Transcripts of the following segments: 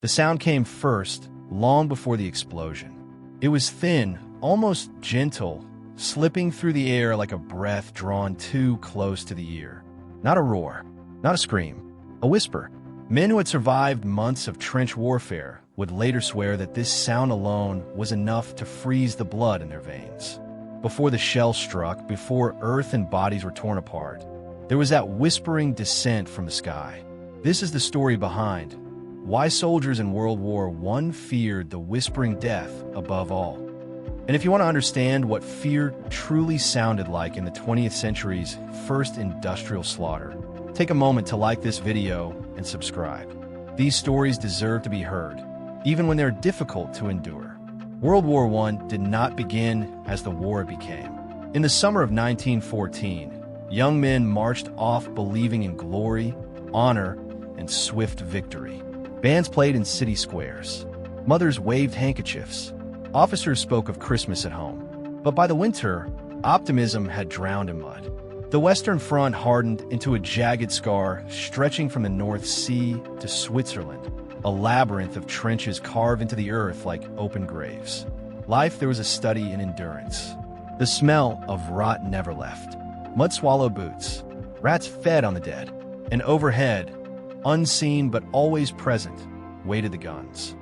The sound came first, long before the explosion. It was thin, almost gentle, slipping through the air like a breath drawn too close to the ear. Not a roar, not a scream, a whisper. Men who had survived months of trench warfare would later swear that this sound alone was enough to freeze the blood in their veins. Before the shell struck, before earth and bodies were torn apart, there was that whispering descent from the sky. This is the story behind why soldiers in World War I feared the whispering death above all. And if you want to understand what fear truly sounded like in the 20th century's first industrial slaughter, take a moment to like this video and subscribe. These stories deserve to be heard, even when they're difficult to endure. World War I did not begin as the war it became. In the summer of 1914, young men marched off believing in glory, honor, and swift victory. Bands played in city squares. Mothers waved handkerchiefs. Officers spoke of Christmas at home. But by the winter, optimism had drowned in mud. The Western Front hardened into a jagged scar stretching from the North Sea to Switzerland, a labyrinth of trenches carved into the earth like open graves. Life there was a study in endurance. The smell of rot never left. Mud swallowed boots. Rats fed on the dead. And overhead, unseen but always present, waited the guns.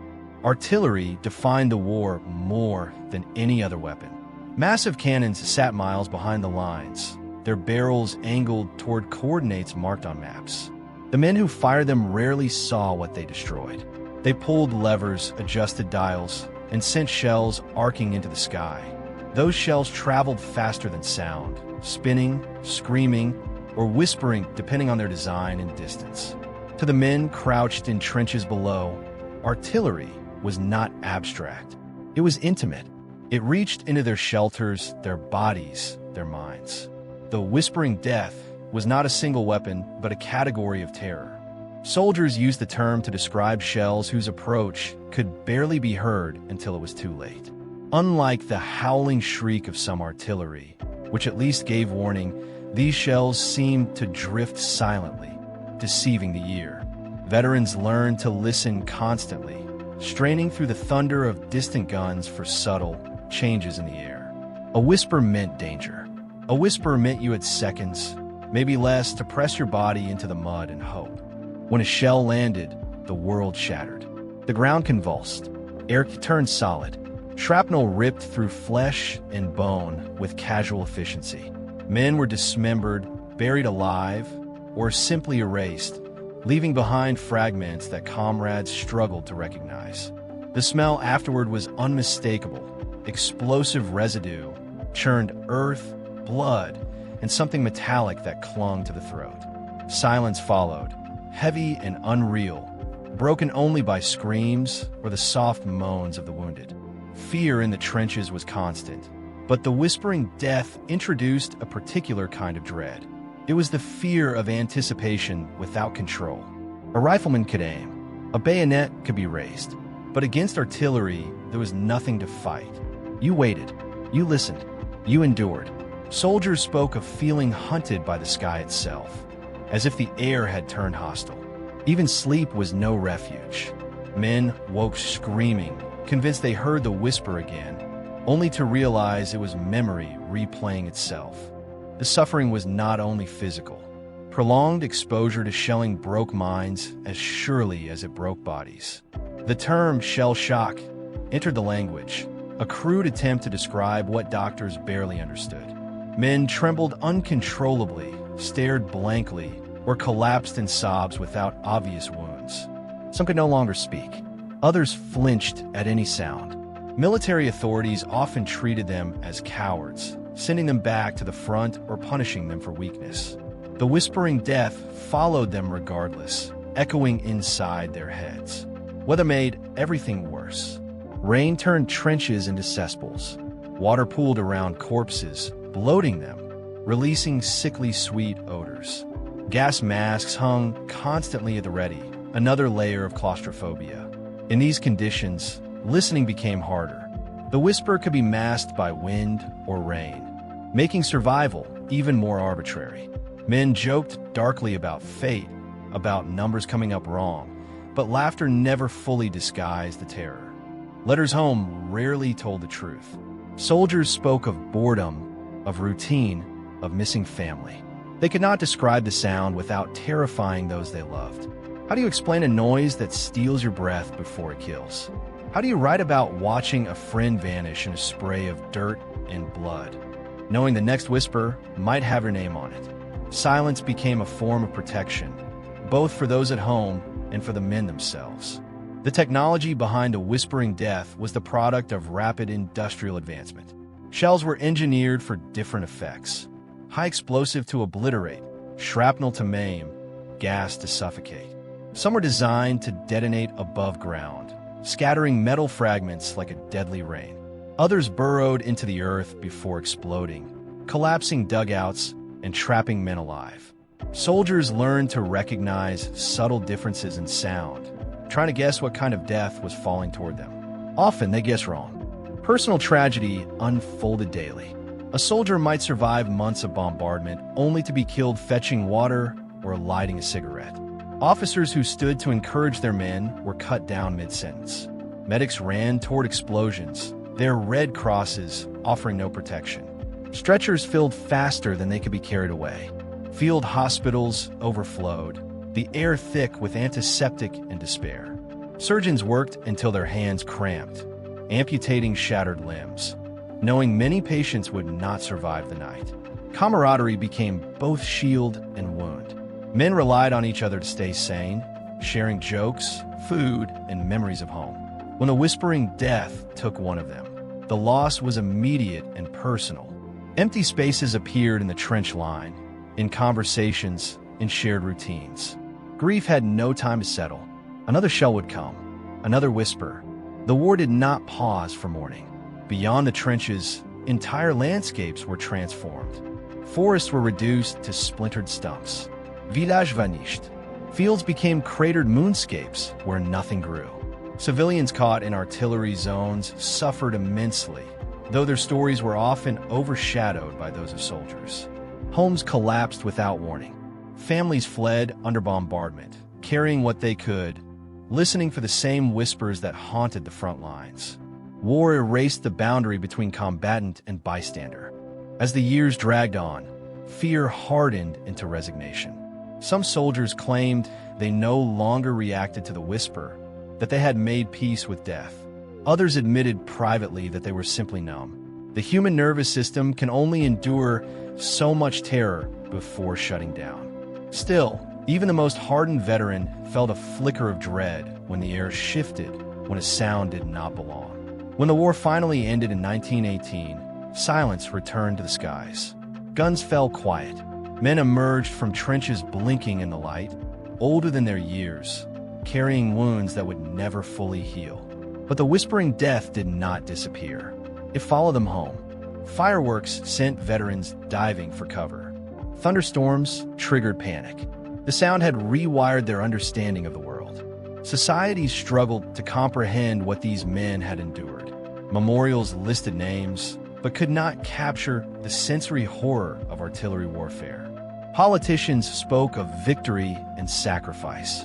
Artillery defined the war more than any other weapon. Massive cannons sat miles behind the lines, their barrels angled toward coordinates marked on maps. The men who fired them rarely saw what they destroyed. They pulled levers, adjusted dials, and sent shells arcing into the sky. Those shells traveled faster than sound, spinning, screaming, or whispering depending on their design and distance. To the men crouched in trenches below, artillery was not abstract. It was intimate. It reached into their shelters, their bodies, their minds. The whispering death was not a single weapon, but a category of terror. Soldiers used the term to describe shells whose approach could barely be heard until it was too late. Unlike the howling shriek of some artillery, which at least gave warning, these shells seemed to drift silently, deceiving the ear. Veterans learned to listen constantly, straining through the thunder of distant guns for subtle changes in the air. A whisper meant danger. A whisper meant you had seconds, maybe less, to press your body into the mud and hope. When a shell landed, the world shattered. The ground convulsed. Air turned solid. Shrapnel ripped through flesh and bone with casual efficiency. Men were dismembered, buried alive, or simply erased, leaving behind fragments that comrades struggled to recognize. The smell afterward was unmistakable. Explosive residue churned earth, blood, and something metallic that clung to the throat. Silence followed, heavy and unreal, broken only by screams or the soft moans of the wounded. Fear in the trenches was constant, but the whispering death introduced a particular kind of dread. It was the fear of anticipation without control. A rifleman could aim. A bayonet could be raised. But against artillery, there was nothing to fight. You waited. You listened. You endured. Soldiers spoke of feeling hunted by the sky itself, as if the air had turned hostile. Even sleep was no refuge. Men woke screaming, convinced they heard the whisper again, only to realize it was memory replaying itself. The suffering was not only physical. Prolonged exposure to shelling broke minds as surely as it broke bodies. The term shell shock entered the language, a crude attempt to describe what doctors barely understood. Men trembled uncontrollably, stared blankly, or collapsed in sobs without obvious wounds. Some could no longer speak. Others flinched at any sound. Military authorities often treated them as cowards, sending them back to the front or punishing them for weakness. The whispering death followed them regardless, echoing inside their heads. Weather made everything worse. Rain turned trenches into cesspools. Water pooled around corpses, bloating them, releasing sickly sweet odors. Gas masks hung constantly at the ready, another layer of claustrophobia. In these conditions, listening became harder. The whisper could be masked by wind or rain, making survival even more arbitrary. Men joked darkly about fate, about numbers coming up wrong, but laughter never fully disguised the terror. Letters home rarely told the truth. Soldiers spoke of boredom, of routine, of missing family. They could not describe the sound without terrifying those they loved. How do you explain a noise that steals your breath before it kills? How do you write about watching a friend vanish in a spray of dirt and blood, knowing the next whisper might have your name on it? Silence became a form of protection, both for those at home and for the men themselves. The technology behind a whispering death was the product of rapid industrial advancement. Shells were engineered for different effects: high explosive to obliterate, shrapnel to maim, gas to suffocate. Some were designed to detonate above ground, scattering metal fragments like a deadly rain. Others burrowed into the earth before exploding, collapsing dugouts and trapping men alive. Soldiers learned to recognize subtle differences in sound, trying to guess what kind of death was falling toward them. Often they guessed wrong. Personal tragedy unfolded daily. A soldier might survive months of bombardment only to be killed fetching water or lighting a cigarette. Officers who stood to encourage their men were cut down mid-sentence. Medics ran toward explosions, their red crosses offering no protection. Stretchers filled faster than they could be carried away. Field hospitals overflowed, the air thick with antiseptic and despair. Surgeons worked until their hands cramped, amputating shattered limbs, knowing many patients would not survive the night. Camaraderie became both shield and wound. Men relied on each other to stay sane, sharing jokes, food, and memories of home. When a whispering death took one of them, the loss was immediate and personal. Empty spaces appeared in the trench line, in conversations, in shared routines. Grief had no time to settle. Another shell would come, another whisper. The war did not pause for mourning. Beyond the trenches, entire landscapes were transformed. Forests were reduced to splintered stumps. Village vanished. Fields became cratered moonscapes where nothing grew. Civilians caught in artillery zones suffered immensely, though their stories were often overshadowed by those of soldiers. Homes collapsed without warning. Families fled under bombardment, carrying what they could, listening for the same whispers that haunted the front lines. War erased the boundary between combatant and bystander. As the years dragged on, fear hardened into resignation. Some soldiers claimed they no longer reacted to the whisper, that they had made peace with death. Others admitted privately that they were simply numb. The human nervous system can only endure so much terror before shutting down. Still, even the most hardened veteran felt a flicker of dread when the air shifted, when a sound did not belong. When the war finally ended in 1918, silence returned to the skies. Guns fell quiet. Men emerged from trenches blinking in the light, older than their years, carrying wounds that would never fully heal. But the whispering death did not disappear. It followed them home. Fireworks sent veterans diving for cover. Thunderstorms triggered panic. The sound had rewired their understanding of the world. Societies struggled to comprehend what these men had endured. Memorials listed names, but could not capture the sensory horror of artillery warfare. Politicians spoke of victory and sacrifice.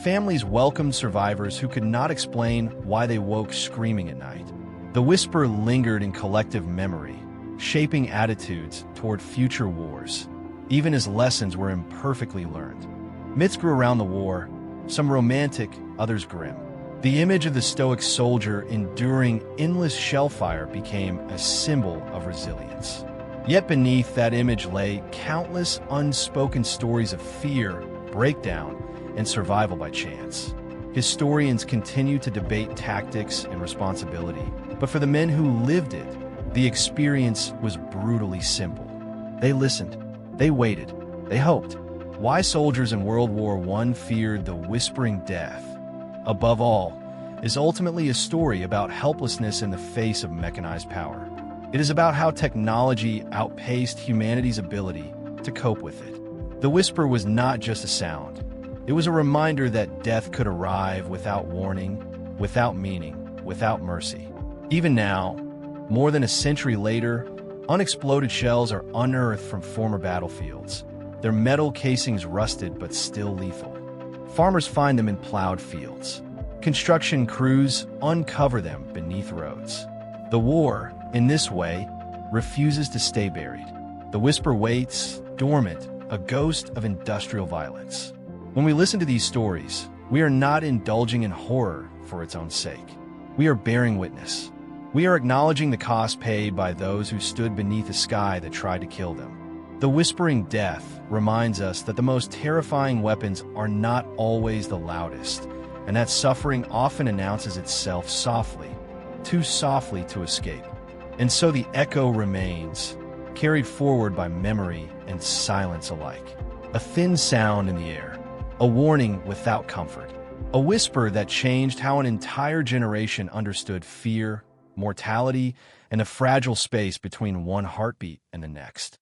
Families welcomed survivors who could not explain why they woke screaming at night. The whisper lingered in collective memory, shaping attitudes toward future wars, even as lessons were imperfectly learned. Myths grew around the war, some romantic, others grim. The image of the stoic soldier enduring endless shellfire became a symbol of resilience. Yet beneath that image lay countless unspoken stories of fear, breakdown, and survival by chance. Historians continue to debate tactics and responsibility, but for the men who lived it, the experience was brutally simple. They listened, they waited, they hoped. Why soldiers in World War I feared the whispering death, above all, is ultimately a story about helplessness in the face of mechanized power. It is about how technology outpaced humanity's ability to cope with it. The whisper was not just a sound. It was a reminder that death could arrive without warning, without meaning, without mercy. Even now, more than a century later, unexploded shells are unearthed from former battlefields, their metal casings rusted but still lethal. Farmers find them in plowed fields. Construction crews uncover them beneath roads. The war, in this way, refuses to stay buried. The whisper waits, dormant, a ghost of industrial violence. When we listen to these stories, we are not indulging in horror for its own sake. We are bearing witness. We are acknowledging the cost paid by those who stood beneath a sky that tried to kill them. The whispering death reminds us that the most terrifying weapons are not always the loudest, and that suffering often announces itself softly, too softly to escape. And so the echo remains, carried forward by memory and silence alike. A thin sound in the air, a warning without comfort, a whisper that changed how an entire generation understood fear, mortality, and the fragile space between one heartbeat and the next.